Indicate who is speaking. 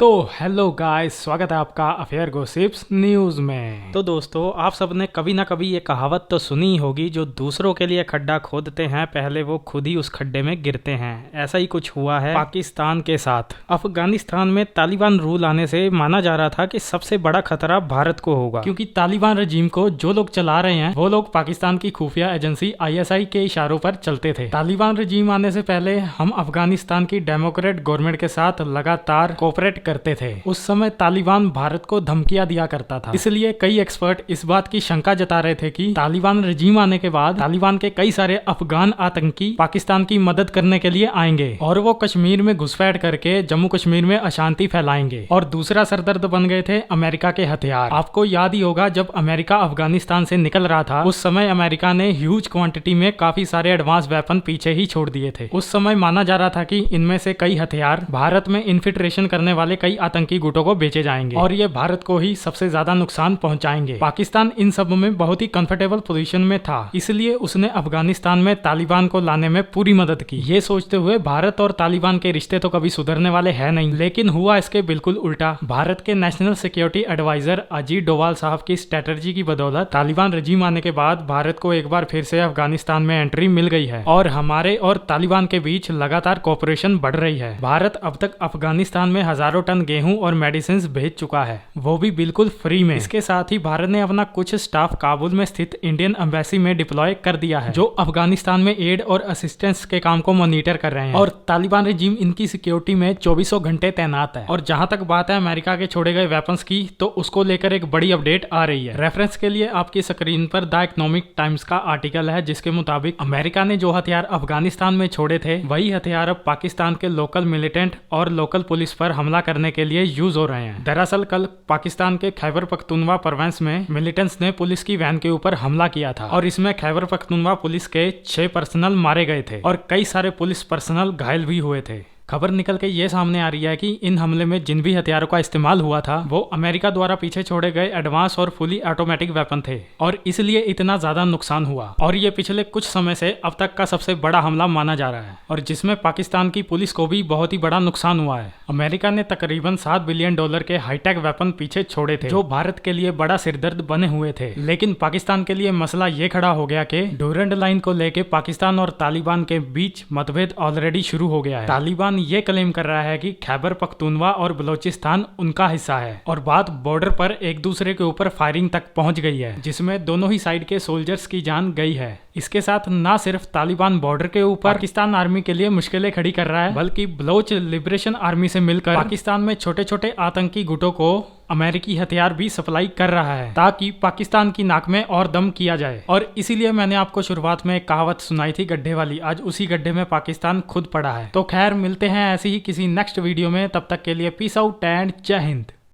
Speaker 1: तो hello guys, स्वागत है आपका अफेयर गॉसिप्स न्यूज में। तो दोस्तों, आप सबने कभी ना कभी ये कहावत तो सुनी ही होगी, जो दूसरों के लिए खड्डा खोदते हैं पहले वो खुद ही उस खड्डे में गिरते हैं। ऐसा ही कुछ हुआ है पाकिस्तान के साथ। अफगानिस्तान में तालिबान रूल आने से माना जा रहा था कि सबसे बड़ा खतरा भारत को होगा, क्योंकि तालिबान रजीम को जो लोग चला रहे हैं वो लोग पाकिस्तान की खुफिया एजेंसी ISI के इशारों पर चलते थे। तालिबान रजीम आने से पहले हम अफगानिस्तान की डेमोक्रेट गवर्नमेंट के साथ लगातार कोऑपरेट करते थे। उस समय तालिबान भारत को धमकियां दिया करता था, इसलिए कई एक्सपर्ट इस बात की शंका जता रहे थे कि तालिबान रजीम आने के बाद तालिबान के कई सारे अफगान आतंकी पाकिस्तान की मदद करने के लिए आएंगे और वो कश्मीर में घुसपैठ करके जम्मू कश्मीर में अशांति फैलाएंगे। और दूसरा सरदर्द बन गए थे अमेरिका के हथियार। आपको याद ही होगा, जब अमेरिका अफगानिस्तान से निकल रहा था उस समय अमेरिका ने ह्यूज क्वांटिटी में काफी सारे एडवांस वेपन पीछे ही छोड़ दिए थे। उस समय माना जा रहा था कि इनमें से कई हथियार भारत में इन्फिल्ट्रेशन करने वाले कई आतंकी गुटों को बेचे जाएंगे और ये भारत को ही सबसे ज्यादा नुकसान पहुंचाएंगे। पाकिस्तान इन सब में बहुत ही कंफर्टेबल पोजीशन में था, इसलिए उसने अफगानिस्तान में तालिबान को लाने में पूरी मदद की, ये सोचते हुए भारत और तालिबान के रिश्ते तो कभी सुधरने वाले हैं नहीं। लेकिन हुआ इसके बिल्कुल उल्टा। भारत के national security adviser Ajit Doval साहब की स्ट्रेटजी की बदौलत तालिबान रजीम आने के बाद भारत को एक बार फिर से अफगानिस्तान में एंट्री मिल गई है और हमारे और तालिबान के बीच लगातार कोऑपरेशन बढ़ रही है। भारत अब तक अफगानिस्तान में हजारों टन गेहूं और मेडिसिन भेज चुका है, वो भी बिल्कुल फ्री में। इसके साथ ही भारत ने अपना कुछ स्टाफ काबुल में स्थित इंडियन एम्बेसी में डिप्लॉय कर दिया है, जो अफगानिस्तान में एड और असिस्टेंस के काम को मॉनिटर कर रहे हैं। और तालिबान रजीम इनकी सिक्योरिटी में 24 घंटे तैनात है। और जहां तक बात है अमेरिका के छोड़े गए वेपन्स की, तो उसको लेकर एक बड़ी अपडेट आ रही है। रेफरेंस के लिए आपकी स्क्रीन पर द इकोनॉमिक टाइम्स का आर्टिकल है, जिसके मुताबिक अमेरिका ने जो हथियार अफगानिस्तान में छोड़े थे वही हथियार अब पाकिस्तान के लोकल मिलिटेंट और लोकल पुलिस पर हमला करने के लिए यूज हो रहे हैं। दरअसल कल पाकिस्तान के खैबर पख्तूनवा प्रोविंस में मिलिटेंट्स ने पुलिस की वैन के ऊपर हमला किया था और इसमें खैबर पख्तूनवा पुलिस के 6 पर्सनल मारे गए थे और कई सारे पुलिस पर्सनल घायल भी हुए थे। खबर निकल के ये सामने आ रही है कि इन हमले में जिन भी हथियारों का इस्तेमाल हुआ था वो अमेरिका द्वारा पीछे छोड़े गए एडवांस और फुली ऑटोमेटिक वेपन थे और इसलिए इतना ज्यादा नुकसान हुआ। और ये पिछले कुछ समय से अब तक का सबसे बड़ा हमला माना जा रहा है और जिसमें पाकिस्तान की पुलिस को भी बहुत ही बड़ा नुकसान हुआ है। अमेरिका ने तकरीबन $7 बिलियन के हाईटेक वेपन पीछे छोड़े थे, जो भारत के लिए बड़ा सिरदर्द बने हुए थे। लेकिन पाकिस्तान के लिए मसला ये खड़ा हो गया कि डोरंड लाइन को लेके पाकिस्तान और तालिबान के बीच मतभेद ऑलरेडी शुरू हो गया है। तालिबान ये क्लेम कर रहा है कि खैबर पख्तूनवा और बलोचिस्तान उनका हिस्सा है और बात बॉर्डर पर एक दूसरे के ऊपर फायरिंग तक पहुंच गई है, जिसमें दोनों ही साइड के सोल्जर्स की जान गई है। इसके साथ न सिर्फ तालिबान बॉर्डर के ऊपर पाकिस्तान आर्मी के लिए मुश्किलें खड़ी कर रहा है, बल्कि बलोच लिबरेशन आर्मी से मिलकर पाकिस्तान में छोटे छोटे आतंकी गुटों को अमेरिकी हथियार भी सप्लाई कर रहा है, ताकि पाकिस्तान की नाक में और दम किया जाए। और इसीलिए मैंने आपको शुरुआत में एक कहावत सुनाई थी गड्ढे वाली, आज उसी गड्ढे में पाकिस्तान खुद पड़ा है। तो खैर, मिलते हैं ऐसे ही किसी नेक्स्ट वीडियो में, तब तक के लिए पीस आउट एंड जय हिंद।